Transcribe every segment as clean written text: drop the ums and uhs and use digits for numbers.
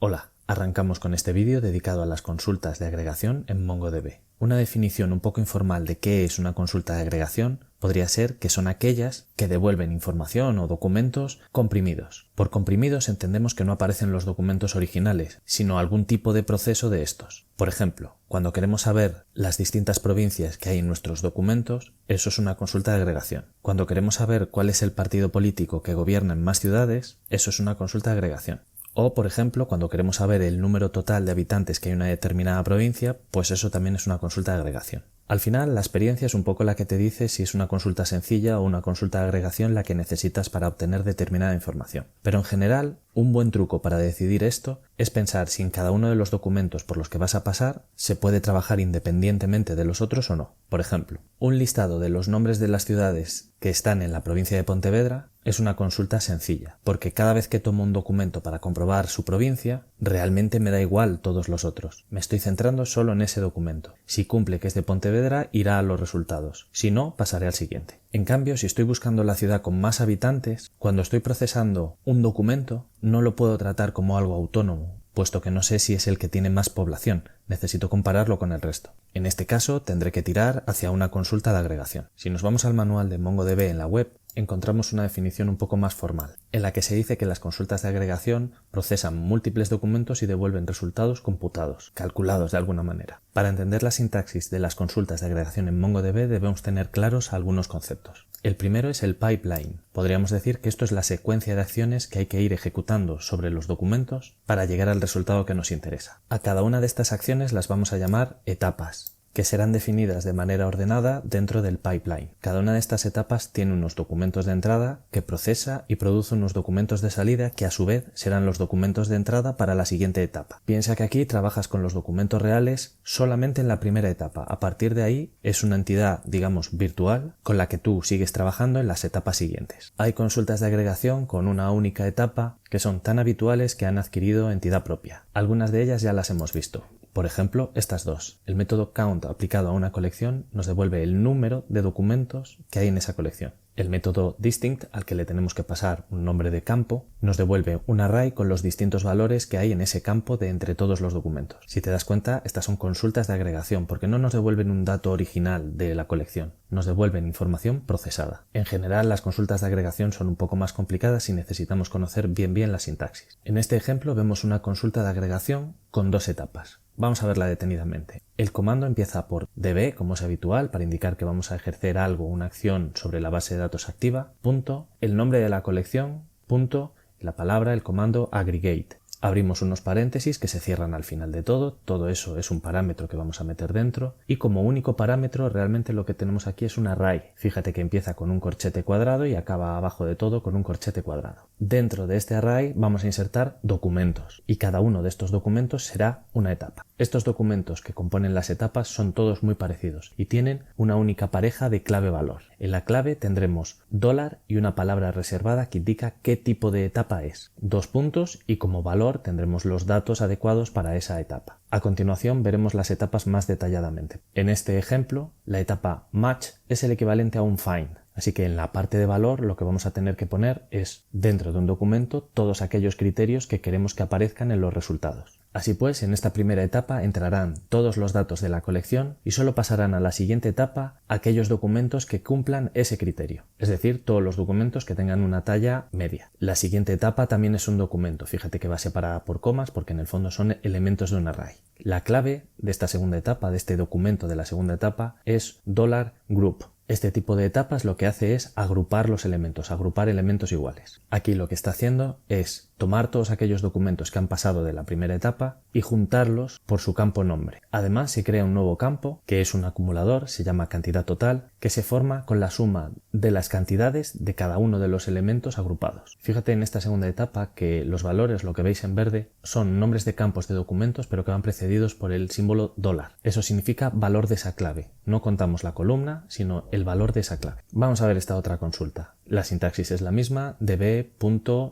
Hola, arrancamos con este vídeo dedicado a las consultas de agregación en MongoDB. Una definición un poco informal de qué es una consulta de agregación podría ser que son aquellas que devuelven información o documentos comprimidos. Por comprimidos entendemos que no aparecen los documentos originales, sino algún tipo de proceso de estos. Por ejemplo, cuando queremos saber las distintas provincias que hay en nuestros documentos, eso es una consulta de agregación. Cuando queremos saber cuál es el partido político que gobierna en más ciudades, eso es una consulta de agregación. O, por ejemplo, cuando queremos saber el número total de habitantes que hay en una determinada provincia, pues eso también es una consulta de agregación. Al final, la experiencia es un poco la que te dice si es una consulta sencilla o una consulta de agregación la que necesitas para obtener determinada información. Pero en general, un buen truco para decidir esto es pensar si en cada uno de los documentos por los que vas a pasar se puede trabajar independientemente de los otros o no. Por ejemplo, un listado de los nombres de las ciudades que están en la provincia de Pontevedra es una consulta sencilla, porque cada vez que tomo un documento para comprobar su provincia, realmente me da igual todos los otros. Me estoy centrando solo en ese documento. Si cumple que es de Pontevedra, irá a los resultados. Si no, pasaré al siguiente. En cambio, si estoy buscando la ciudad con más habitantes, cuando estoy procesando un documento, no lo puedo tratar como algo autónomo, puesto que no sé si es el que tiene más población. Necesito compararlo con el resto. En este caso, tendré que tirar hacia una consulta de agregación. Si nos vamos al manual de MongoDB en la web, encontramos una definición un poco más formal, en la que se dice que las consultas de agregación procesan múltiples documentos y devuelven resultados computados, calculados de alguna manera. Para entender la sintaxis de las consultas de agregación en MongoDB debemos tener claros algunos conceptos. El primero es el pipeline. Podríamos decir que esto es la secuencia de acciones que hay que ir ejecutando sobre los documentos para llegar al resultado que nos interesa. A cada una de estas acciones las vamos a llamar etapas, que serán definidas de manera ordenada dentro del pipeline. Cada una de estas etapas tiene unos documentos de entrada que procesa y produce unos documentos de salida que a su vez serán los documentos de entrada para la siguiente etapa. Piensa que aquí trabajas con los documentos reales solamente en la primera etapa. A partir de ahí es una entidad, digamos, virtual con la que tú sigues trabajando en las etapas siguientes. Hay consultas de agregación con una única etapa que son tan habituales que han adquirido entidad propia. Algunas de ellas ya las hemos visto. Por ejemplo, estas dos. El método count aplicado a una colección nos devuelve el número de documentos que hay en esa colección. El método distinct, al que le tenemos que pasar un nombre de campo, nos devuelve un array con los distintos valores que hay en ese campo de entre todos los documentos. Si te das cuenta, estas son consultas de agregación porque no nos devuelven un dato original de la colección, nos devuelven información procesada. En general, las consultas de agregación son un poco más complicadas y necesitamos conocer bien la sintaxis. En este ejemplo vemos una consulta de agregación con dos etapas. Vamos a verla detenidamente. El comando empieza por db, como es habitual, para indicar que vamos a ejercer algo, una acción sobre la base de datos activa, punto, el nombre de la colección, punto, la palabra, el comando aggregate. Abrimos unos paréntesis que se cierran al final de todo eso es un parámetro que vamos a meter dentro y como único parámetro realmente lo que tenemos aquí es un array. Fíjate que empieza con un corchete cuadrado y acaba abajo de todo con un corchete cuadrado. Dentro de este array vamos a insertar documentos y cada uno de estos documentos será una etapa. Estos documentos que componen las etapas son todos muy parecidos y tienen una única pareja de clave-valor. En la clave tendremos $, y una palabra reservada que indica qué tipo de etapa es. 2 puntos y como valor tendremos los datos adecuados para esa etapa. A continuación veremos las etapas más detalladamente. En este ejemplo, la etapa match es el equivalente a un find. Así que en la parte de valor lo que vamos a tener que poner es, dentro de un documento, todos aquellos criterios que queremos que aparezcan en los resultados. Así pues, en esta primera etapa entrarán todos los datos de la colección y solo pasarán a la siguiente etapa aquellos documentos que cumplan ese criterio, es decir, todos los documentos que tengan una talla media. La siguiente etapa también es un documento, fíjate que va separada por comas porque en el fondo son elementos de un array. La clave de esta segunda etapa, de este documento de la segunda etapa, es $group. Este tipo de etapas lo que hace es agrupar los elementos, agrupar elementos iguales. Aquí lo que está haciendo es tomar todos aquellos documentos que han pasado de la primera etapa y juntarlos por su campo nombre. Además se crea un nuevo campo que es un acumulador, se llama cantidad total, que se forma con la suma de las cantidades de cada uno de los elementos agrupados. Fíjate en esta segunda etapa que los valores, lo que veis en verde, son nombres de campos de documentos pero que van precedidos por el símbolo $. Eso significa valor de esa clave. No contamos la columna, sino el valor de esa clave. Vamos a ver esta otra consulta. La sintaxis es la misma, db,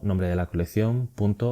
nombre de la colección,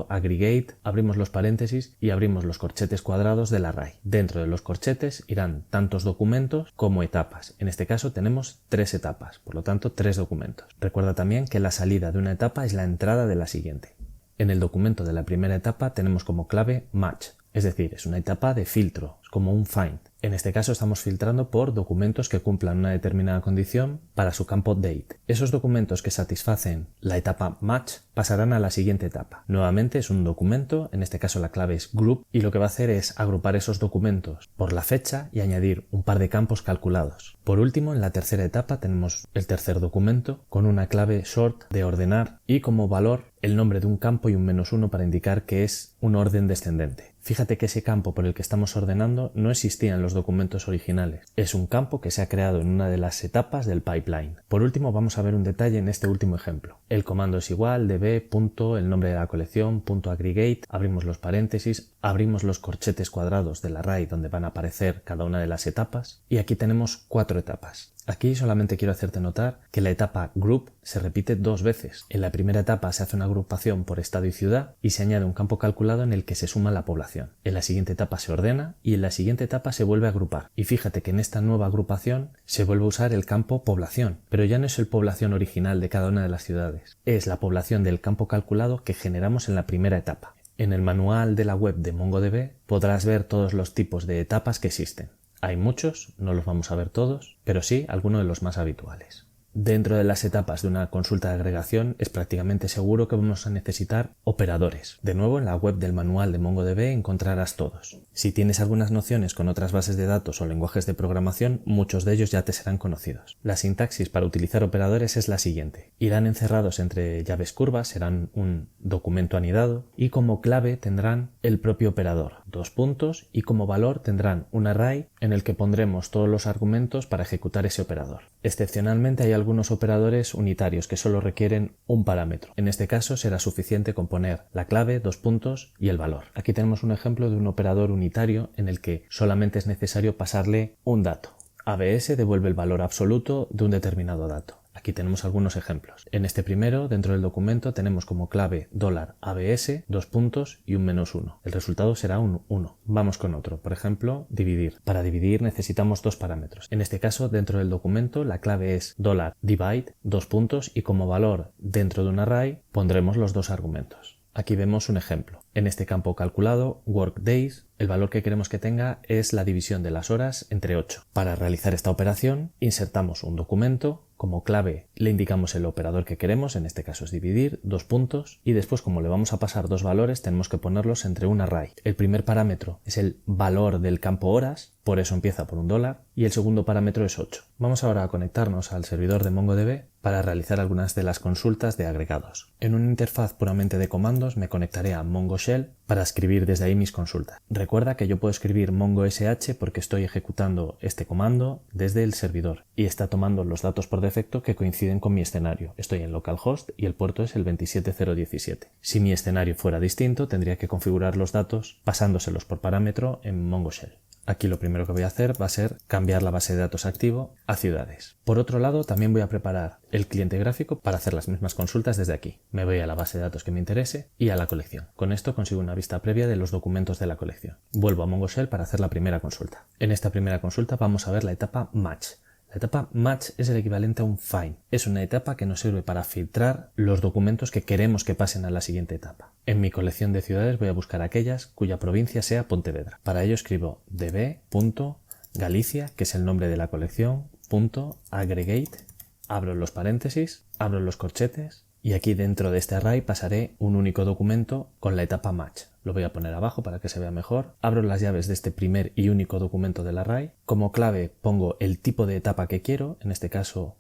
aggregate, abrimos los paréntesis y abrimos los corchetes cuadrados del array. Dentro de los corchetes irán tantos documentos como etapas. En este caso tenemos 3 etapas, por lo tanto 3 documentos. Recuerda también que la salida de una etapa es la entrada de la siguiente. En el documento de la primera etapa tenemos como clave match, es decir, es una etapa de filtro, es como un find. En este caso estamos filtrando por documentos que cumplan una determinada condición para su campo date. Esos documentos que satisfacen la etapa match pasarán a la siguiente etapa. Nuevamente es un documento, en este caso la clave es group, y lo que va a hacer es agrupar esos documentos por la fecha y añadir un par de campos calculados. Por último, en la tercera etapa tenemos el tercer documento con una clave sort de ordenar y como valor el nombre de un campo y un -1 para indicar que es un orden descendente. Fíjate que ese campo por el que estamos ordenando no existía en los documentos originales. Es un campo que se ha creado en una de las etapas del pipeline. Por último, vamos a ver un detalle en este último ejemplo. El comando es igual, db, punto, el nombre de la colección, punto aggregate, abrimos los paréntesis, abrimos los corchetes cuadrados del array donde van a aparecer cada una de las etapas y aquí tenemos 4 etapas. Aquí solamente quiero hacerte notar que la etapa group se repite 2 veces. En la primera etapa se hace una agrupación por estado y ciudad y se añade un campo calculado en el que se suma la población. En la siguiente etapa se ordena y en la siguiente etapa se vuelve a agrupar. Y fíjate que en esta nueva agrupación se vuelve a usar el campo población, pero ya no es el población original de cada una de las ciudades. Es la población del campo calculado que generamos en la primera etapa. En el manual de la web de MongoDB podrás ver todos los tipos de etapas que existen. Hay muchos, no los vamos a ver todos, pero sí algunos de los más habituales. Dentro de las etapas de una consulta de agregación es prácticamente seguro que vamos a necesitar operadores. De nuevo, en la web del manual de MongoDB encontrarás todos. Si tienes algunas nociones con otras bases de datos o lenguajes de programación, muchos de ellos ya te serán conocidos. La sintaxis para utilizar operadores es la siguiente. Irán encerrados entre llaves curvas, serán un documento anidado y como clave tendrán el propio operador, 2 puntos, y como valor tendrán un array en el que pondremos todos los argumentos para ejecutar ese operador. Excepcionalmente hay algunos operadores unitarios que solo requieren un parámetro. En este caso será suficiente con poner la clave, 2 puntos y el valor. Aquí tenemos un ejemplo de un operador unitario en el que solamente es necesario pasarle un dato. ABS devuelve el valor absoluto de un determinado dato. Aquí tenemos algunos ejemplos. En este primero, dentro del documento, tenemos como clave $ABS, 2 puntos y un -1. El resultado será un 1. Vamos con otro. Por ejemplo, dividir. Para dividir necesitamos 2 parámetros. En este caso, dentro del documento, la clave es $divide, 2 puntos y como valor dentro de un array pondremos los 2 argumentos. Aquí vemos un ejemplo. En este campo calculado, workdays, el valor que queremos que tenga es la división de las horas entre 8. Para realizar esta operación, insertamos un documento, como clave le indicamos el operador que queremos, en este caso es dividir, 2 puntos, y después como le vamos a pasar 2 valores, tenemos que ponerlos entre un array. El primer parámetro es el valor del campo horas, por eso empieza por un $, y el segundo parámetro es 8. Vamos ahora a conectarnos al servidor de MongoDB para realizar algunas de las consultas de agregados. En una interfaz puramente de comandos me conectaré a MongoShell para escribir desde ahí mis consultas. Recuerda que yo puedo escribir mongosh porque estoy ejecutando este comando desde el servidor y está tomando los datos por defecto que coinciden con mi escenario. Estoy en localhost y el puerto es el 27017. Si mi escenario fuera distinto, tendría que configurar los datos pasándoselos por parámetro en MongoShell. Aquí lo primero que voy a hacer va a ser cambiar la base de datos activo a ciudades. Por otro lado, también voy a preparar el cliente gráfico para hacer las mismas consultas desde aquí. Me voy a la base de datos que me interese y a la colección. Con esto consigo una vista previa de los documentos de la colección. Vuelvo a MongoShell para hacer la primera consulta. En esta primera consulta vamos a ver la etapa match. La etapa match es el equivalente a un find. Es una etapa que nos sirve para filtrar los documentos que queremos que pasen a la siguiente etapa. En mi colección de ciudades voy a buscar aquellas cuya provincia sea Pontevedra. Para ello escribo db.galicia, que es el nombre de la colección, .aggregate, abro los paréntesis, abro los corchetes y aquí dentro de este array pasaré un único documento con la etapa match. Lo voy a poner abajo para que se vea mejor. Abro las llaves de este primer y único documento del array. Como clave pongo el tipo de etapa que quiero, en este caso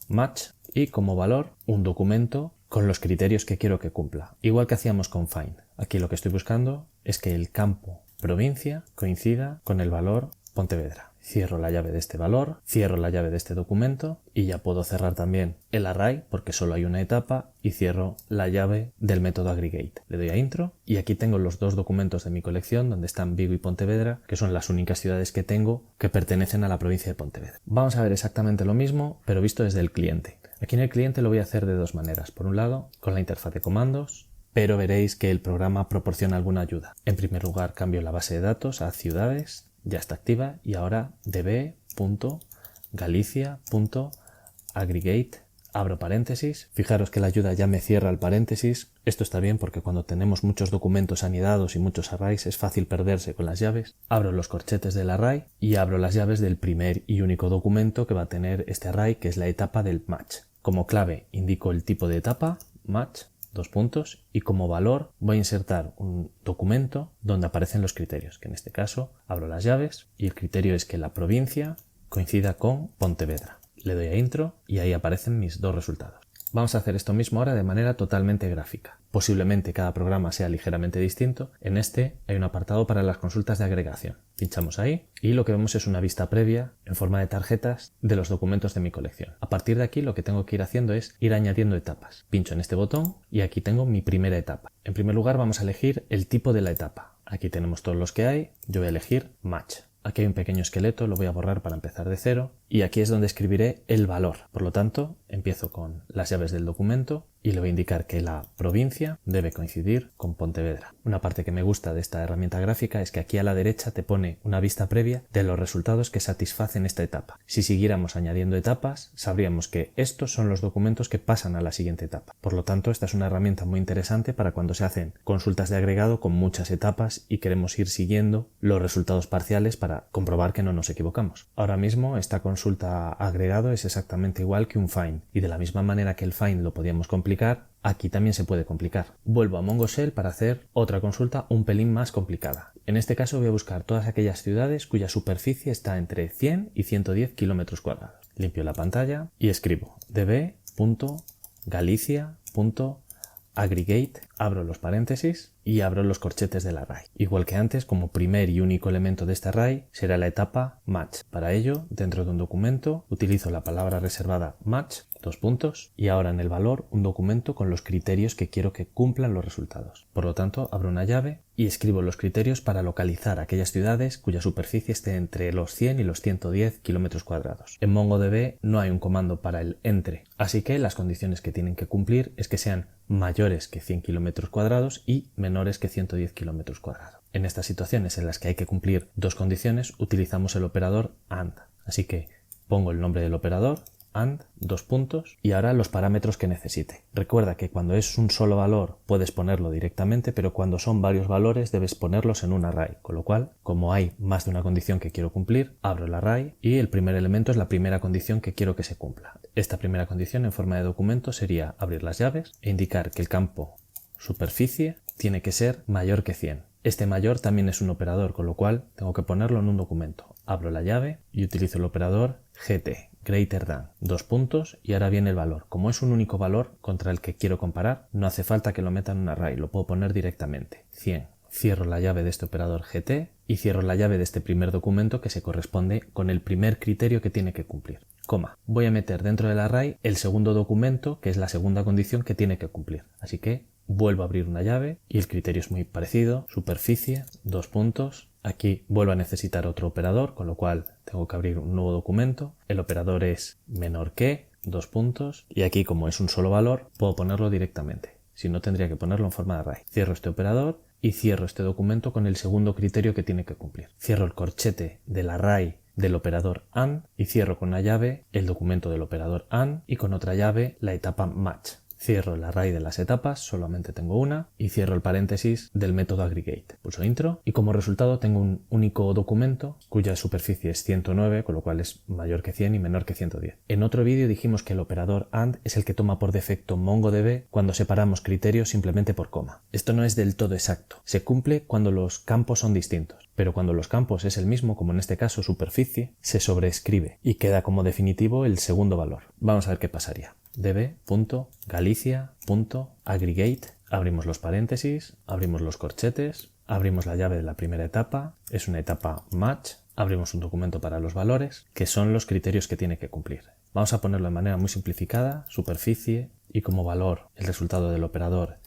$match, y como valor un documento con los criterios que quiero que cumpla. Igual que hacíamos con find. Aquí lo que estoy buscando es que el campo provincia coincida con el valor Pontevedra. Cierro la llave de este valor, cierro la llave de este documento y ya puedo cerrar también el array porque solo hay una etapa y cierro la llave del método aggregate. Le doy a intro y aquí tengo los 2 documentos de mi colección donde están Vigo y Pontevedra, que son las únicas ciudades que tengo que pertenecen a la provincia de Pontevedra. Vamos a ver exactamente lo mismo, pero visto desde el cliente. Aquí en el cliente lo voy a hacer de 2 maneras. Por un lado, con la interfaz de comandos, pero veréis que el programa proporciona alguna ayuda. En primer lugar, cambio la base de datos a ciudades. Ya está activa y ahora db.galicia.aggregate abro paréntesis, fijaros que la ayuda ya me cierra el paréntesis. Esto está bien porque cuando tenemos muchos documentos anidados y muchos arrays es fácil perderse con las llaves. Abro los corchetes del array y abro las llaves del primer y único documento que va a tener este array, que es la etapa del match. Como clave indico el tipo de etapa, match, dos puntos, y como valor voy a insertar un documento donde aparecen los criterios, que en este caso abro las llaves y el criterio es que la provincia coincida con Pontevedra. Le doy a intro y ahí aparecen mis dos resultados. Vamos a hacer esto mismo ahora de manera totalmente gráfica. Posiblemente cada programa sea ligeramente distinto. En este hay un apartado para las consultas de agregación. Pinchamos ahí y lo que vemos es una vista previa en forma de tarjetas de los documentos de mi colección. A partir de aquí lo que tengo que ir haciendo es ir añadiendo etapas. Pincho en este botón y aquí tengo mi primera etapa. En primer lugar vamos a elegir el tipo de la etapa. Aquí tenemos todos los que hay. Yo voy a elegir match. Aquí hay un pequeño esqueleto, lo voy a borrar para empezar de cero y aquí es donde escribiré el valor. Por lo tanto, empiezo con las llaves del documento y le voy a indicar que la provincia debe coincidir con Pontevedra. Una parte que me gusta de esta herramienta gráfica es que aquí a la derecha te pone una vista previa de los resultados que satisfacen esta etapa. Si siguiéramos añadiendo etapas, sabríamos que estos son los documentos que pasan a la siguiente etapa. Por lo tanto, esta es una herramienta muy interesante para cuando se hacen consultas de agregado con muchas etapas y queremos ir siguiendo los resultados parciales para comprobar que no nos equivocamos. Ahora mismo esta consulta agregado es exactamente igual que un find y de la misma manera que el find lo podíamos complicar, aquí también se puede complicar. Vuelvo a Mongo Shell para hacer otra consulta un pelín más complicada. En este caso voy a buscar todas aquellas ciudades cuya superficie está entre 100 y 110 kilómetros cuadrados. Limpio la pantalla y escribo db.galicia.aggregate, abro los paréntesis y abro los corchetes del array. Igual que antes, como primer y único elemento de este array será la etapa match. Para ello, dentro de un documento utilizo la palabra reservada match, dos puntos, y ahora en el valor un documento con los criterios que quiero que cumplan los resultados. Por lo tanto, abro una llave y escribo los criterios para localizar aquellas ciudades cuya superficie esté entre los 100 y los 110 kilómetros cuadrados. En MongoDB no hay un comando para el entre, así que las condiciones que tienen que cumplir es que sean mayores que 100 kilómetros cuadrados y menores que 110 kilómetros cuadrados. En estas situaciones en las que hay que cumplir dos condiciones utilizamos el operador AND, así que pongo el nombre del operador AND, dos puntos, y ahora los parámetros que necesite. Recuerda que cuando es un solo valor puedes ponerlo directamente, pero cuando son varios valores debes ponerlos en un array, con lo cual, como hay más de una condición que quiero cumplir, abro el array y el primer elemento es la primera condición que quiero que se cumpla. Esta primera condición en forma de documento sería abrir las llaves e indicar que el campo superficie tiene que ser mayor que 100. Este mayor también es un operador, con lo cual tengo que ponerlo en un documento. Abro la llave y utilizo el operador GT, greater than, dos puntos, y ahora viene el valor. Como es un único valor contra el que quiero comparar, no hace falta que lo meta en un array, lo puedo poner directamente. 100. Cierro la llave de este operador GT y cierro la llave de este primer documento que se corresponde con el primer criterio que tiene que cumplir. Coma. Voy a meter dentro del array el segundo documento, que es la segunda condición que tiene que cumplir. Así que vuelvo a abrir una llave y el criterio es muy parecido. Superficie, dos puntos. Aquí vuelvo a necesitar otro operador, con lo cual tengo que abrir un nuevo documento. El operador es menor que, dos puntos. Y aquí, como es un solo valor, puedo ponerlo directamente. Si no, tendría que ponerlo en forma de array. Cierro este operador y cierro este documento con el segundo criterio que tiene que cumplir. Cierro el corchete del array del operador AND y cierro con una llave el documento del operador AND y con otra llave la etapa match. Cierro el array de las etapas, solamente tengo una, y cierro el paréntesis del método aggregate. Pulso intro y como resultado tengo un único documento cuya superficie es 109, con lo cual es mayor que 100 y menor que 110. En otro vídeo dijimos que el operador AND es el que toma por defecto MongoDB cuando separamos criterios simplemente por coma. Esto no es del todo exacto. Se cumple cuando los campos son distintos, pero cuando los campos es el mismo, como en este caso superficie, se sobreescribe y queda como definitivo el segundo valor. Vamos a ver qué pasaría. db.galicia.aggregate, abrimos los paréntesis, abrimos los corchetes, abrimos la llave de la primera etapa, es una etapa match, abrimos un documento para los valores, que son los criterios que tiene que cumplir. Vamos a ponerlo de manera muy simplificada, superficie, y como valor el resultado del operador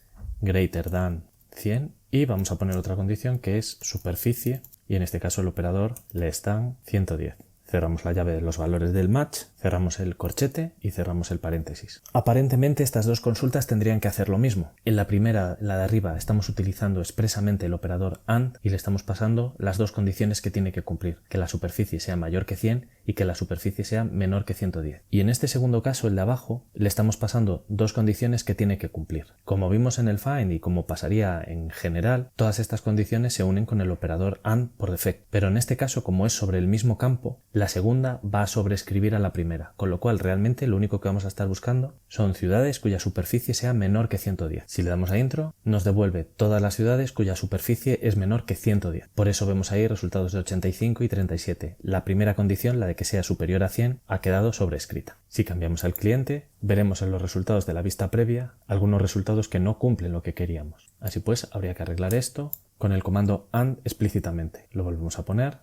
greater than 100, y vamos a poner otra condición que es superficie, y en este caso el operador less than 110. Cerramos la llave de los valores del match, Cerramos el corchete y cerramos el paréntesis. Aparentemente estas dos consultas tendrían que hacer lo mismo. En la primera, la de arriba, estamos utilizando expresamente el operador AND y le estamos pasando las dos condiciones que tiene que cumplir, que la superficie sea mayor que 100 y que la superficie sea menor que 110. Y en este segundo caso, el de abajo, le estamos pasando dos condiciones que tiene que cumplir. Como vimos en el find y como pasaría en general, todas estas condiciones se unen con el operador AND por defecto. Pero en este caso, como es sobre el mismo campo, la segunda va a sobreescribir a la primera, con lo cual realmente lo único que vamos a estar buscando son ciudades cuya superficie sea menor que 110. Si le damos a intro, nos devuelve todas las ciudades cuya superficie es menor que 110. Por eso vemos ahí resultados de 85 y 37. La primera condición, la de que sea superior a 100, ha quedado sobrescrita. Si cambiamos al cliente, veremos en los resultados de la vista previa algunos resultados que no cumplen lo que queríamos. Así pues, habría que arreglar esto con el comando AND explícitamente. Lo volvemos a poner,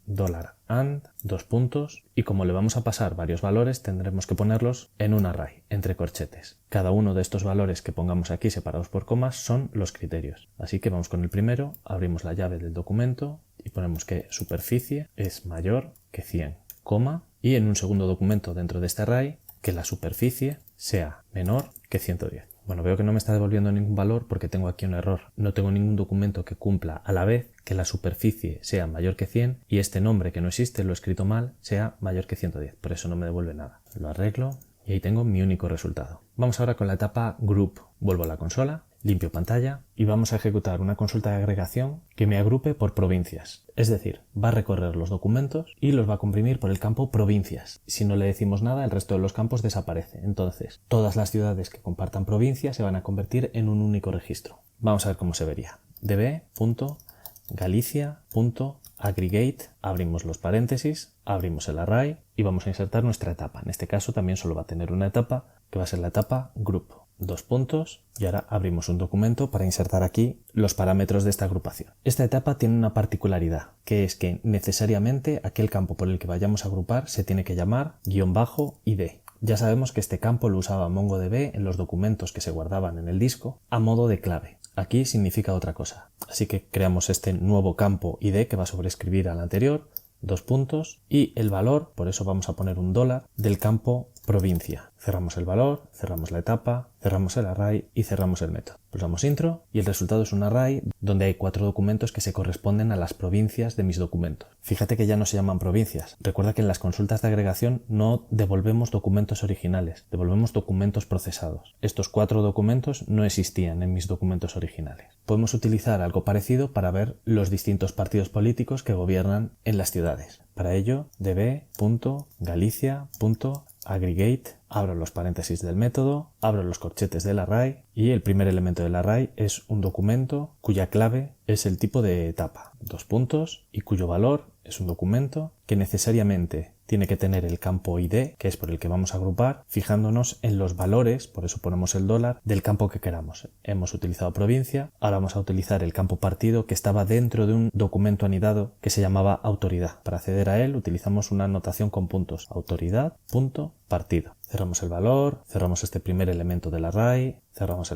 $AND, dos puntos, y como le vamos a pasar varios valores, tendremos que ponerlos en un array, entre corchetes. Cada uno de estos valores que pongamos aquí separados por comas son los criterios. Así que vamos con el primero, abrimos la llave del documento y ponemos que superficie es mayor que 100, coma, y en un segundo documento dentro de este array, que la superficie sea menor que 110. Bueno, veo que no me está devolviendo ningún valor porque tengo aquí un error. No tengo ningún documento que cumpla a la vez que la superficie sea mayor que 100 y este nombre que no existe, lo he escrito mal, sea mayor que 110. Por eso no me devuelve nada. Lo arreglo y ahí tengo mi único resultado. Vamos ahora con la etapa Group. Vuelvo a la consola, limpio pantalla y vamos a ejecutar una consulta de agregación que me agrupe por provincias. Es decir, va a recorrer los documentos y los va a comprimir por el campo provincias. Si no le decimos nada, el resto de los campos desaparece. Entonces, todas las ciudades que compartan provincias se van a convertir en un único registro. Vamos a ver cómo se vería. db.galicia.aggregate, abrimos los paréntesis, abrimos el array y vamos a insertar nuestra etapa. En este caso también solo va a tener una etapa, que va a ser la etapa group. Dos puntos y ahora abrimos un documento para insertar aquí los parámetros de esta agrupación. Esta etapa tiene una particularidad, que es que necesariamente aquel campo por el que vayamos a agrupar se tiene que llamar _id. Ya sabemos que este campo lo usaba MongoDB en los documentos que se guardaban en el disco a modo de clave. Aquí significa otra cosa. Así que creamos este nuevo campo id que va a sobreescribir al anterior, dos puntos, y el valor, por eso vamos a poner un $, del campo provincia. Cerramos el valor, cerramos la etapa, cerramos el array y cerramos el método. Pulsamos intro y el resultado es un array donde hay 4 documentos que se corresponden a las provincias de mis documentos. Fíjate que ya no se llaman provincias. Recuerda que en las consultas de agregación no devolvemos documentos originales, devolvemos documentos procesados. Estos 4 documentos no existían en mis documentos originales. Podemos utilizar algo parecido para ver los distintos partidos políticos que gobiernan en las ciudades. Para ello, db.galicia.aggregate, abro los paréntesis del método, abro los corchetes del array y el primer elemento del array es un documento cuya clave es el tipo de etapa, dos puntos, y cuyo valor es un documento que necesariamente tiene que tener el campo id, que es por el que vamos a agrupar, fijándonos en los valores, por eso ponemos el $, del campo que queramos. Hemos utilizado provincia, ahora vamos a utilizar el campo partido que estaba dentro de un documento anidado que se llamaba autoridad. Para acceder a él utilizamos una notación con puntos, autoridad.partido. Cerramos el valor, cerramos este primer elemento del array, cerramos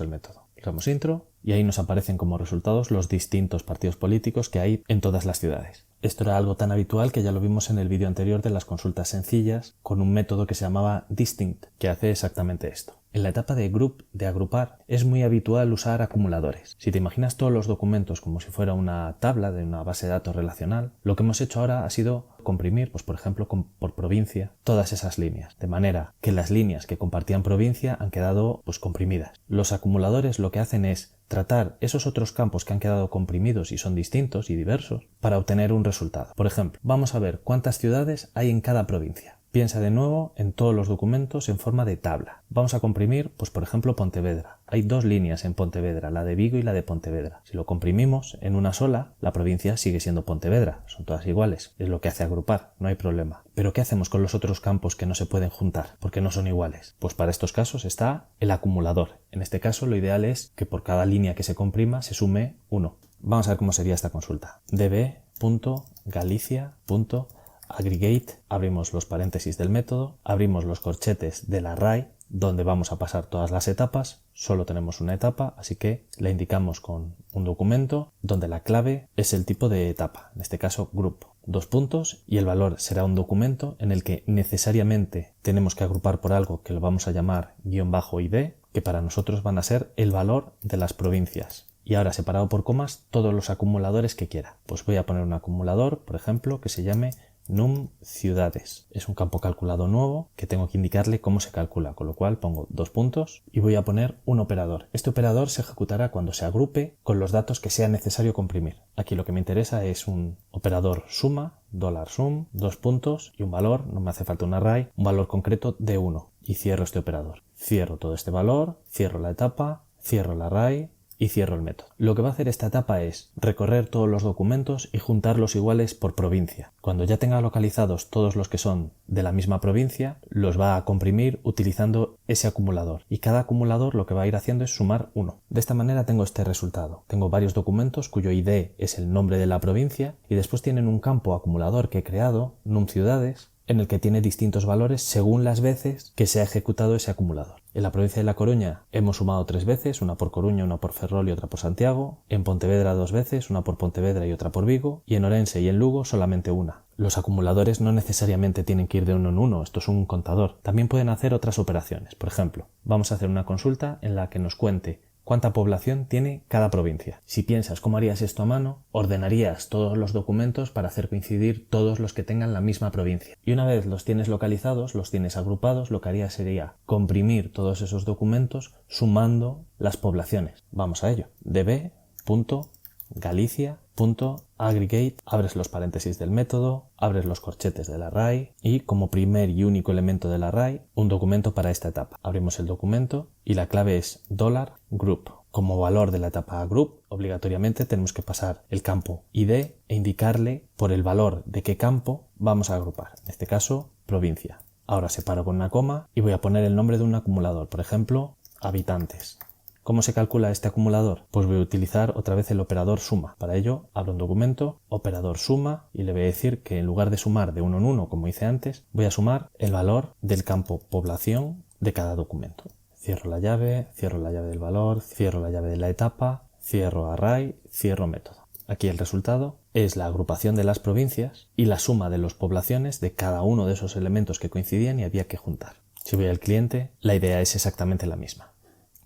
el método. Pulsamos intro y ahí nos aparecen como resultados los distintos partidos políticos que hay en todas las ciudades. Esto era algo tan habitual que ya lo vimos en el vídeo anterior de las consultas sencillas con un método que se llamaba distinct, que hace exactamente esto. En la etapa de group, de agrupar, es muy habitual usar acumuladores. Si te imaginas todos los documentos como si fuera una tabla de una base de datos relacional, lo que hemos hecho ahora ha sido comprimir, pues por ejemplo, por provincia, todas esas líneas, de manera que las líneas que compartían provincia han quedado pues comprimidas. Los acumuladores lo que hacen es tratar esos otros campos que han quedado comprimidos y son distintos y diversos para obtener un resultado. Por ejemplo, vamos a ver cuántas ciudades hay en cada provincia. Piensa de nuevo en todos los documentos en forma de tabla. Vamos a comprimir, pues por ejemplo, Pontevedra. Hay 2 líneas en Pontevedra, la de Vigo y la de Pontevedra. Si lo comprimimos en una sola, la provincia sigue siendo Pontevedra. Son todas iguales. Es lo que hace agrupar, no hay problema. Pero ¿qué hacemos con los otros campos que no se pueden juntar porque no son iguales? Pues para estos casos está el acumulador. En este caso lo ideal es que por cada línea que se comprima se sume 1. Vamos a ver cómo sería esta consulta. db.galicia.aggregate, abrimos los paréntesis del método, abrimos los corchetes del array donde vamos a pasar todas las etapas, solo tenemos una etapa, así que la indicamos con un documento donde la clave es el tipo de etapa, en este caso group. dos puntos, y el valor será un documento en el que necesariamente tenemos que agrupar por algo que lo vamos a llamar -id, que para nosotros van a ser el valor de las provincias. Y ahora separado por comas todos los acumuladores que quiera. Pues voy a poner un acumulador, por ejemplo, que se llame num ciudades. Es un campo calculado nuevo que tengo que indicarle cómo se calcula, con lo cual pongo dos puntos y voy a poner un operador. Este operador se ejecutará cuando se agrupe con los datos que sea necesario comprimir. Aquí lo que me interesa es un operador suma, $sum, dos puntos y un valor, no me hace falta un array, un valor concreto de 1 y cierro este operador. Cierro todo este valor, cierro la etapa, cierro el array y cierro el método. Lo que va a hacer esta etapa es recorrer todos los documentos y juntarlos iguales por provincia. Cuando ya tenga localizados todos los que son de la misma provincia, los va a comprimir utilizando ese acumulador. Y cada acumulador lo que va a ir haciendo es sumar 1. De esta manera tengo este resultado. Tengo varios documentos cuyo ID es el nombre de la provincia y después tienen un campo acumulador que he creado, num ciudades, en el que tiene distintos valores según las veces que se ha ejecutado ese acumulador. En la provincia de La Coruña hemos sumado 3 veces, una por Coruña, una por Ferrol y otra por Santiago. En Pontevedra 2 veces, una por Pontevedra y otra por Vigo. Y en Orense y en Lugo solamente una. Los acumuladores no necesariamente tienen que ir de uno en uno, esto es un contador. También pueden hacer otras operaciones. Por ejemplo, vamos a hacer una consulta en la que nos cuente cuánta población tiene cada provincia. Si piensas cómo harías esto a mano, ordenarías todos los documentos para hacer coincidir todos los que tengan la misma provincia. Y una vez los tienes localizados, los tienes agrupados, lo que harías sería comprimir todos esos documentos sumando las poblaciones. Vamos a ello. db.galicia.aggregate, abres los paréntesis del método, abres los corchetes del array y como primer y único elemento del array, un documento para esta etapa. Abrimos el documento y la clave es $group. Como valor de la etapa group, obligatoriamente tenemos que pasar el campo id e indicarle por el valor de qué campo vamos a agrupar. En este caso, provincia. Ahora separo con una coma y voy a poner el nombre de un acumulador, por ejemplo, habitantes. ¿Cómo se calcula este acumulador? Pues voy a utilizar otra vez el operador suma. Para ello abro un documento, operador suma, y le voy a decir que en lugar de sumar de uno en uno como hice antes, voy a sumar el valor del campo población de cada documento. Cierro la llave del valor, cierro la llave de la etapa, cierro array, cierro método. Aquí el resultado es la agrupación de las provincias y la suma de las poblaciones de cada uno de esos elementos que coincidían y había que juntar. Si voy al cliente, la idea es exactamente la misma.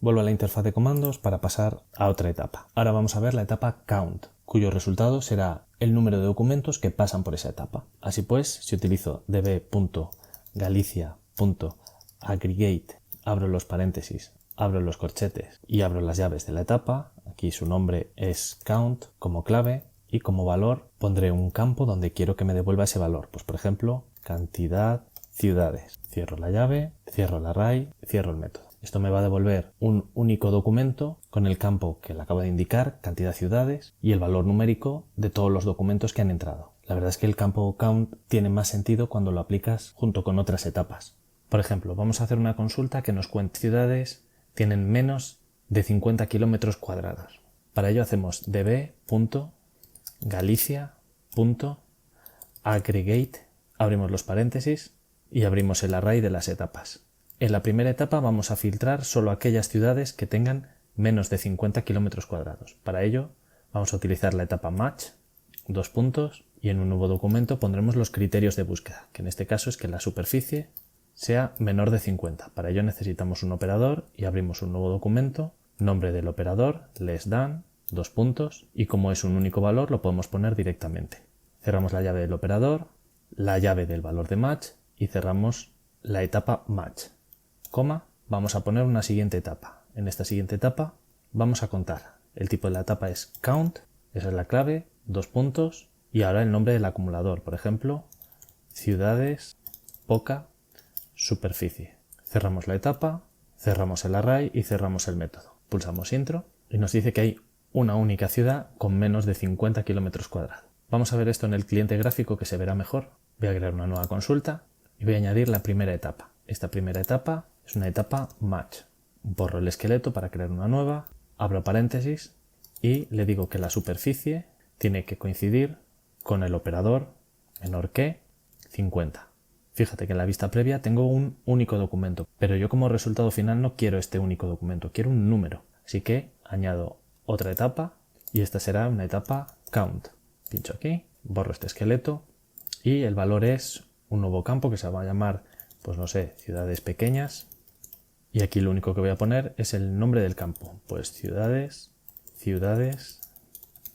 Vuelvo a la interfaz de comandos para pasar a otra etapa. Ahora vamos a ver la etapa count, cuyo resultado será el número de documentos que pasan por esa etapa. Así pues, si utilizo db.galicia.aggregate, abro los paréntesis, abro los corchetes y abro las llaves de la etapa, aquí su nombre es count como clave y como valor pondré un campo donde quiero que me devuelva ese valor. Pues por ejemplo, cantidad ciudades. Cierro la llave, cierro el array, cierro el método. Esto me va a devolver un único documento con el campo que le acabo de indicar, cantidad ciudades, y el valor numérico de todos los documentos que han entrado. La verdad es que el campo count tiene más sentido cuando lo aplicas junto con otras etapas. Por ejemplo, vamos a hacer una consulta que nos cuente ciudades tienen menos de 50 kilómetros cuadrados. Para ello hacemos db.galicia.aggregate, abrimos los paréntesis y abrimos el array de las etapas. En la primera etapa vamos a filtrar solo aquellas ciudades que tengan menos de 50 kilómetros cuadrados. Para ello vamos a utilizar la etapa match, dos puntos, y en un nuevo documento pondremos los criterios de búsqueda, que en este caso es que la superficie sea menor de 50. Para ello necesitamos un operador y abrimos un nuevo documento, nombre del operador, less than, dos puntos, y como es un único valor lo podemos poner directamente. Cerramos la llave del operador, la llave del valor de match y cerramos la etapa match. Coma, vamos a poner una siguiente etapa. En esta siguiente etapa vamos a contar. El tipo de la etapa es count, esa es la clave, dos puntos, y ahora el nombre del acumulador, por ejemplo, ciudades, poca, superficie. Cerramos la etapa, cerramos el array y cerramos el método. Pulsamos intro y nos dice que hay una única ciudad con menos de 50 kilómetros cuadrados. Vamos a ver esto en el cliente gráfico que se verá mejor. Voy a crear una nueva consulta y voy a añadir la primera etapa. Esta primera etapa es una etapa match. Borro el esqueleto para crear una nueva, abro paréntesis y le digo que la superficie tiene que coincidir con el operador menor que 50. Fíjate que en la vista previa tengo un único documento, pero yo como resultado final no quiero este único documento, quiero un número. Así que añado otra etapa y esta será una etapa count. Pincho aquí, borro este esqueleto y el valor es un nuevo campo que se va a llamar, pues no sé, ciudades pequeñas. Y aquí lo único que voy a poner es el nombre del campo, pues ciudades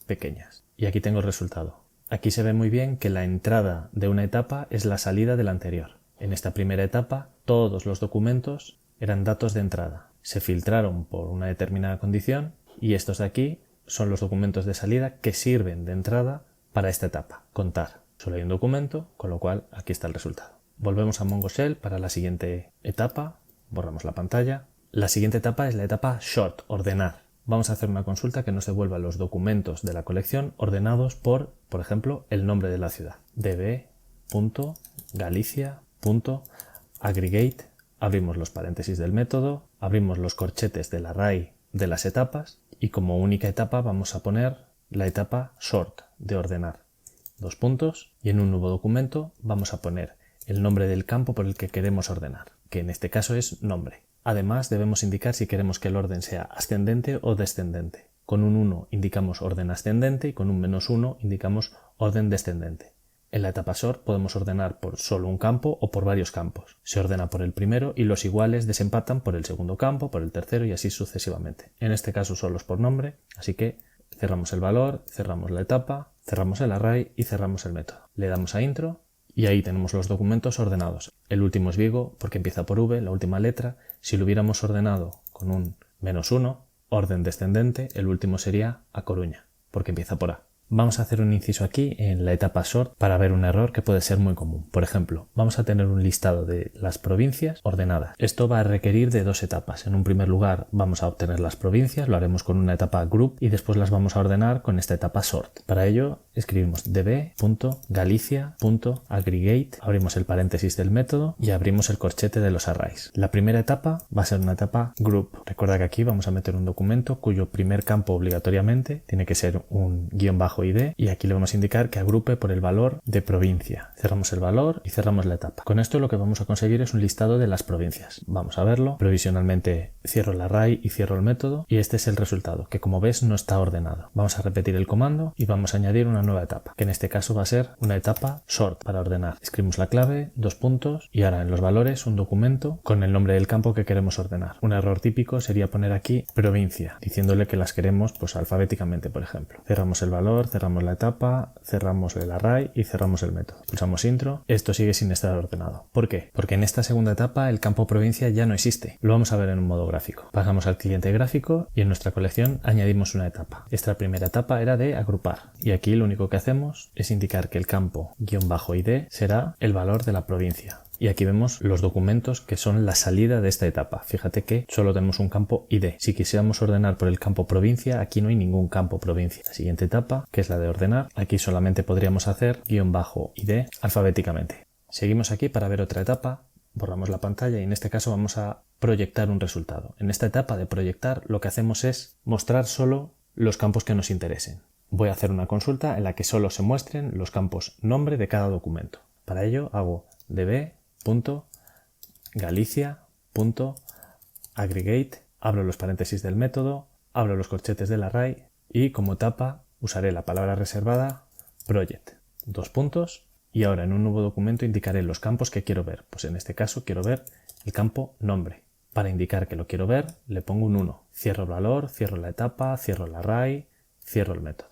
pequeñas. Y aquí tengo el resultado. Aquí se ve muy bien que la entrada de una etapa es la salida de la anterior. En esta primera etapa todos los documentos eran datos de entrada. Se filtraron por una determinada condición y estos de aquí son los documentos de salida que sirven de entrada para esta etapa. Contar. Solo hay un documento, con lo cual aquí está el resultado. Volvemos a Mongo Shell para la siguiente etapa. Borramos la pantalla. La siguiente etapa es la etapa Sort, ordenar. Vamos a hacer una consulta que nos devuelva los documentos de la colección ordenados por ejemplo, el nombre de la ciudad. db.galicia.aggregate. Abrimos los paréntesis del método, abrimos los corchetes del array de las etapas y como única etapa vamos a poner la etapa Sort, de ordenar. Dos puntos y en un nuevo documento vamos a poner el nombre del campo por el que queremos ordenar, que en este caso es nombre. Además debemos indicar si queremos que el orden sea ascendente o descendente. Con un 1 indicamos orden ascendente y con un -1 indicamos orden descendente. En la etapa Sort podemos ordenar por solo un campo o por varios campos. Se ordena por el primero y los iguales desempatan por el segundo campo, por el tercero y así sucesivamente. En este caso solo es por nombre, así que cerramos el valor, cerramos la etapa, cerramos el array y cerramos el método. Le damos a intro y ahí tenemos los documentos ordenados. El último es Vigo porque empieza por V, la última letra. Si lo hubiéramos ordenado con un -1, orden descendente, el último sería A Coruña porque empieza por A. Vamos a hacer un inciso aquí en la etapa Sort para ver un error que puede ser muy común. Por ejemplo, vamos a tener un listado de las provincias ordenadas. Esto va a requerir de dos etapas. En un primer lugar vamos a obtener las provincias, lo haremos con una etapa group y después las vamos a ordenar con esta etapa Sort. Para ello escribimos db.galicia.aggregate, abrimos el paréntesis del método y abrimos el corchete de los arrays. La primera etapa va a ser una etapa group. Recuerda que aquí vamos a meter un documento cuyo primer campo obligatoriamente tiene que ser un _id y aquí le vamos a indicar que agrupe por el valor de provincia. Cerramos el valor y cerramos la etapa. Con esto lo que vamos a conseguir es un listado de las provincias. Vamos a verlo. Provisionalmente cierro el array y cierro el método y este es el resultado, que como ves no está ordenado. Vamos a repetir el comando y vamos a añadir una nueva etapa, que en este caso va a ser una etapa Sort para ordenar. Escribimos la clave, dos puntos y ahora en los valores un documento con el nombre del campo que queremos ordenar. Un error típico sería poner aquí provincia, diciéndole que las queremos pues alfabéticamente, por ejemplo. Cerramos el valor, cerramos la etapa, cerramos el array y cerramos el método. Pulsamos intro. Esto sigue sin estar ordenado. ¿Por qué? Porque en esta segunda etapa el campo provincia ya no existe. Lo vamos a ver en un modo gráfico. Pasamos al cliente gráfico y en nuestra colección añadimos una etapa. Esta primera etapa era de agrupar y aquí lo único que hacemos es indicar que el campo _id será el valor de la provincia. Y aquí vemos los documentos que son la salida de esta etapa. Fíjate que solo tenemos un campo ID. Si quisiéramos ordenar por el campo provincia, aquí no hay ningún campo provincia. La siguiente etapa, que es la de ordenar, aquí solamente podríamos hacer _id alfabéticamente. Seguimos aquí para ver otra etapa. Borramos la pantalla y en este caso vamos a proyectar un resultado. En esta etapa de proyectar lo que hacemos es mostrar solo los campos que nos interesen. Voy a hacer una consulta en la que solo se muestren los campos nombre de cada documento. Para ello hago db.galicia.aggregate, abro los paréntesis del método, abro los corchetes del array y como etapa usaré la palabra reservada project. Dos puntos y ahora en un nuevo documento indicaré los campos que quiero ver. Pues en este caso quiero ver el campo nombre. Para indicar que lo quiero ver le pongo un 1. Cierro el valor, cierro la etapa, cierro el array, cierro el método.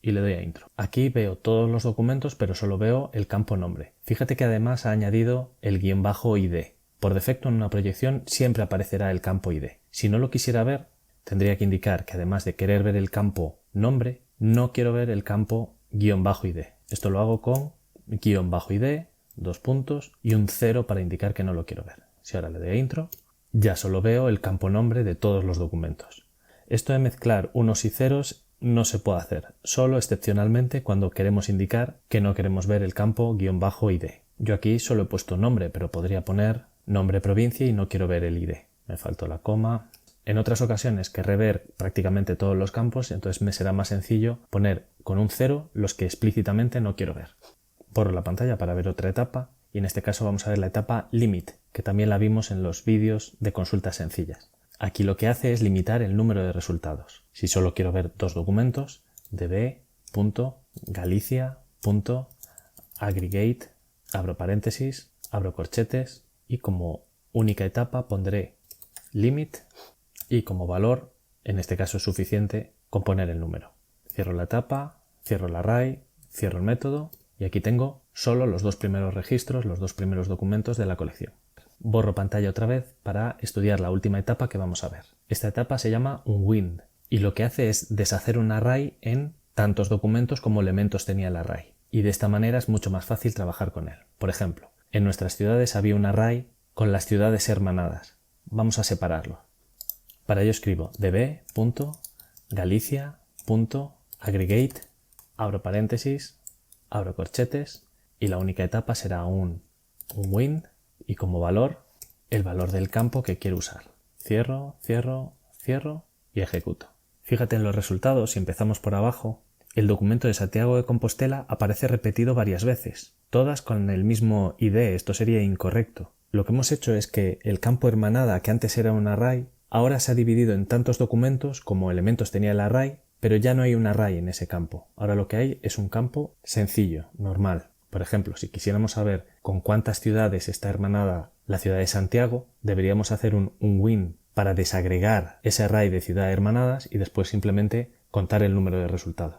Y le doy a intro. Aquí veo todos los documentos pero solo veo el campo nombre. Fíjate que además ha añadido el _id. Por defecto en una proyección siempre aparecerá el campo id. Si no lo quisiera ver, tendría que indicar que además de querer ver el campo nombre, no quiero ver el campo _id. Esto lo hago con _id, dos puntos y un 0 para indicar que no lo quiero ver. Si ahora le doy a intro, ya solo veo el campo nombre de todos los documentos. Esto de mezclar unos y ceros no se puede hacer, solo excepcionalmente cuando queremos indicar que no queremos ver el campo _id. Yo aquí solo he puesto nombre, pero podría poner nombre provincia y no quiero ver el id. Me faltó la coma. En otras ocasiones querré ver prácticamente todos los campos, entonces me será más sencillo poner con un 0 los que explícitamente no quiero ver. Borro la pantalla para ver otra etapa y en este caso vamos a ver la etapa limit, que también la vimos en los vídeos de consultas sencillas. Aquí lo que hace es limitar el número de resultados. Si solo quiero ver dos documentos, db.galicia db.aggregate, abro paréntesis, abro corchetes y como única etapa pondré limit y como valor, en este caso es suficiente con poner el número. Cierro la etapa, cierro el array, cierro el método y aquí tengo solo los dos primeros registros, los dos primeros documentos de la colección. Borro pantalla otra vez para estudiar la última etapa que vamos a ver. Esta etapa se llama unwind y lo que hace es deshacer un array en tantos documentos como elementos tenía el array. Y de esta manera es mucho más fácil trabajar con él. Por ejemplo, en nuestras ciudades había un array con las ciudades hermanadas. Vamos a separarlo. Para ello escribo db.galicia.aggregate, abro paréntesis, abro corchetes y la única etapa será un unwind y como valor el valor del campo que quiero usar. Cierro, cierro, cierro y ejecuto. Fíjate en los resultados, si empezamos por abajo, el documento de Santiago de Compostela aparece repetido varias veces, todas con el mismo ID, esto sería incorrecto. Lo que hemos hecho es que el campo hermanada, que antes era un array, ahora se ha dividido en tantos documentos como elementos tenía el array, pero ya no hay un array en ese campo. Ahora lo que hay es un campo sencillo, normal. Por ejemplo, si quisiéramos saber con cuántas ciudades está hermanada la ciudad de Santiago, deberíamos hacer un unwind para desagregar ese array de ciudades hermanadas y después simplemente contar el número de resultados.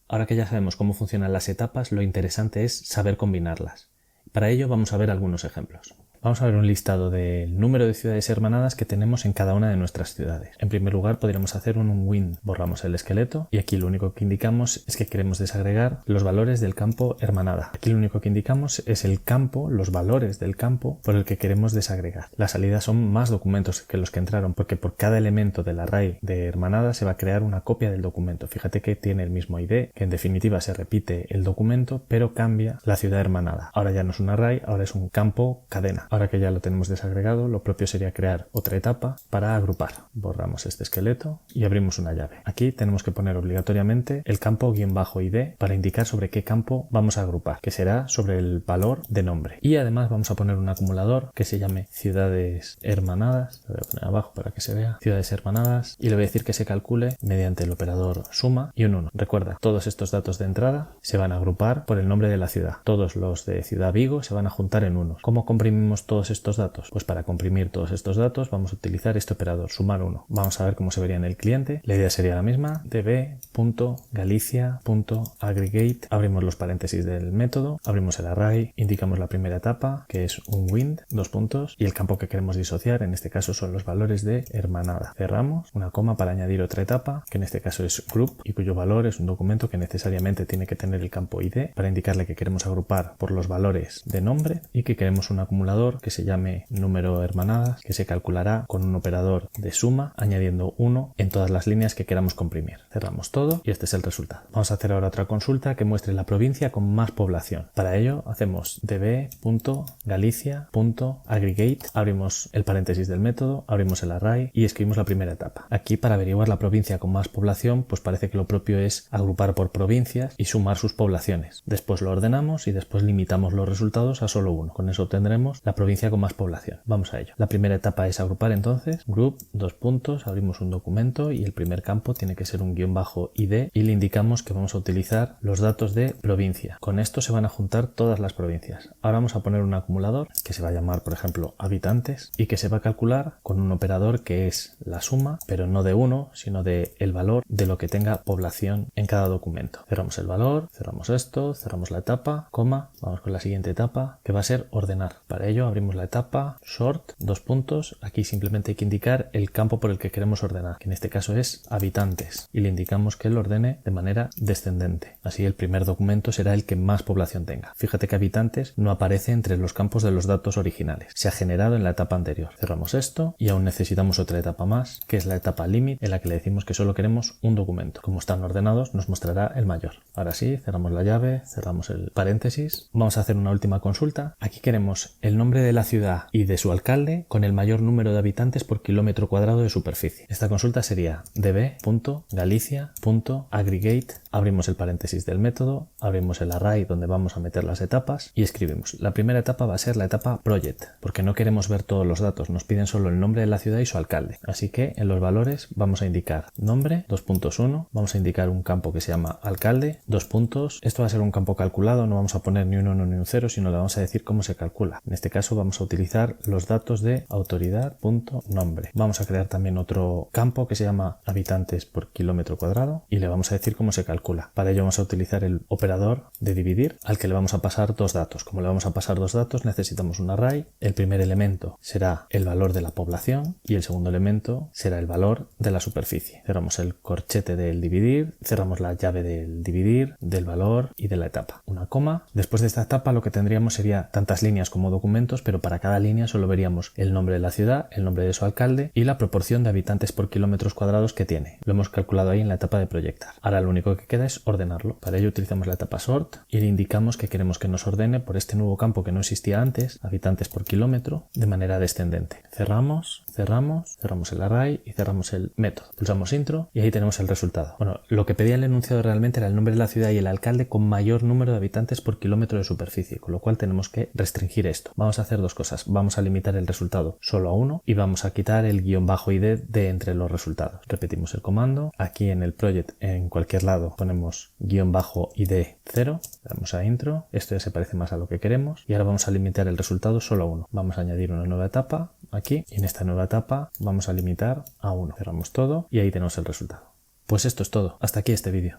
Ahora que ya sabemos cómo funcionan las etapas, lo interesante es saber combinarlas. Para ello vamos a ver algunos ejemplos. Vamos a ver un listado del número de ciudades hermanadas que tenemos en cada una de nuestras ciudades. En primer lugar podríamos hacer un unwind. Borramos el esqueleto y aquí lo único que indicamos es que queremos desagregar los valores del campo hermanada. Aquí lo único que indicamos es el campo, los valores del campo por el que queremos desagregar. Las salidas son más documentos que los que entraron porque por cada elemento del array de hermanada se va a crear una copia del documento. Fíjate que tiene el mismo ID, que en definitiva se repite el documento pero cambia la ciudad hermanada. Ahora ya no es un array, ahora es un campo cadena. Ahora que ya lo tenemos desagregado, lo propio sería crear otra etapa para agrupar. Borramos este esqueleto y abrimos una llave. Aquí tenemos que poner obligatoriamente el campo -id para indicar sobre qué campo vamos a agrupar, que será sobre el valor de nombre. Y además vamos a poner un acumulador que se llame ciudades hermanadas. Lo voy a poner abajo para que se vea. Ciudades hermanadas y le voy a decir que se calcule mediante el operador suma y un 1. Recuerda, todos estos datos de entrada se van a agrupar por el nombre de la ciudad. Todos los de Ciudad Vigo se van a juntar en unos. ¿Cómo comprimimos todos estos datos? Pues para comprimir todos estos datos vamos a utilizar este operador, sumar 1. Vamos a ver cómo se vería en el cliente. La idea sería la misma, db.galicia.aggregate, abrimos los paréntesis del método, abrimos el array, indicamos la primera etapa, que es unwind, dos puntos, y el campo que queremos disociar, en este caso son los valores de hermanada. Cerramos, una coma para añadir otra etapa, que en este caso es group, y cuyo valor es un documento que necesariamente tiene que tener el campo ID, para indicarle que queremos agrupar por los valores de nombre, y que queremos un acumulador que se llame número hermanadas, que se calculará con un operador de suma, añadiendo 1 en todas las líneas que queramos comprimir. Cerramos todo y este es el resultado. Vamos a hacer ahora otra consulta que muestre la provincia con más población. Para ello hacemos db.galicia.aggregate, abrimos el paréntesis del método, abrimos el array y escribimos la primera etapa. Aquí, para averiguar la provincia con más población, pues parece que lo propio es agrupar por provincias y sumar sus poblaciones. Después lo ordenamos y después limitamos los resultados a solo uno. Con eso obtendremos la provincia con más población. Vamos a ello. La primera etapa es agrupar entonces, group, dos puntos, abrimos un documento y el primer campo tiene que ser un _id y le indicamos que vamos a utilizar los datos de provincia. Con esto se van a juntar todas las provincias. Ahora vamos a poner un acumulador que se va a llamar, por ejemplo, habitantes y que se va a calcular con un operador que es la suma, pero no de 1, sino de el valor de lo que tenga población en cada documento. Cerramos el valor, cerramos esto, cerramos la etapa, coma, vamos con la siguiente etapa que va a ser ordenar. Para ello abrimos la etapa, sort, dos puntos, aquí simplemente hay que indicar el campo por el que queremos ordenar, que en este caso es habitantes, y le indicamos que lo ordene de manera descendente. Así el primer documento será el que más población tenga. Fíjate que habitantes no aparece entre los campos de los datos originales, se ha generado en la etapa anterior. Cerramos esto y aún necesitamos otra etapa más, que es la etapa limit, en la que le decimos que solo queremos un documento. Como están ordenados nos mostrará el mayor. Ahora sí, cerramos la llave, cerramos el paréntesis. Vamos a hacer una última consulta. Aquí queremos el nombre nombre de la ciudad y de su alcalde con el mayor número de habitantes por kilómetro cuadrado de superficie. Esta consulta sería db.galicia.aggregate, abrimos el paréntesis del método, abrimos el array donde vamos a meter las etapas y escribimos. La primera etapa va a ser la etapa project, porque no queremos ver todos los datos, nos piden solo el nombre de la ciudad y su alcalde. Así que en los valores vamos a indicar nombre, 2.1, vamos a indicar un campo que se llama alcalde, 2 puntos. Esto va a ser un campo calculado, no vamos a poner ni un 1 ni un 0, sino le vamos a decir cómo se calcula. En este caso vamos a utilizar los datos de autoridad.nombre. Vamos a crear también otro campo que se llama habitantes por kilómetro cuadrado y le vamos a decir cómo se calcula. Para ello vamos a utilizar el operador de dividir al que le vamos a pasar dos datos. Como le vamos a pasar dos datos necesitamos un array. El primer elemento será el valor de la población y el segundo elemento será el valor de la superficie. Cerramos el corchete del dividir, cerramos la llave del dividir, del valor y de la etapa. Una coma. Después de esta etapa lo que tendríamos sería tantas líneas como documentos, pero para cada línea solo veríamos el nombre de la ciudad, el nombre de su alcalde y la proporción de habitantes por kilómetros cuadrados que tiene. Lo hemos calculado ahí en la etapa de proyectar. Ahora lo único que queda es ordenarlo. Para ello utilizamos la etapa sort y le indicamos que queremos que nos ordene por este nuevo campo que no existía antes, habitantes por kilómetro, de manera descendente. Cerramos el array y cerramos el método. Pulsamos intro y ahí tenemos el resultado. Bueno, lo que pedía el enunciado realmente era el nombre de la ciudad y el alcalde con mayor número de habitantes por kilómetro de superficie, con lo cual tenemos que restringir esto. Vamos a hacer dos cosas. Vamos a limitar el resultado solo a 1 y vamos a quitar el -id de entre los resultados. Repetimos el comando. Aquí en el project, en cualquier lado, ponemos -id 0. Damos a intro. Esto ya se parece más a lo que queremos. Y ahora vamos a limitar el resultado solo a 1. Vamos a añadir una nueva etapa aquí y en esta nueva etapa vamos a limitar a 1. Cerramos todo y ahí tenemos el resultado. Pues esto es todo. Hasta aquí este vídeo.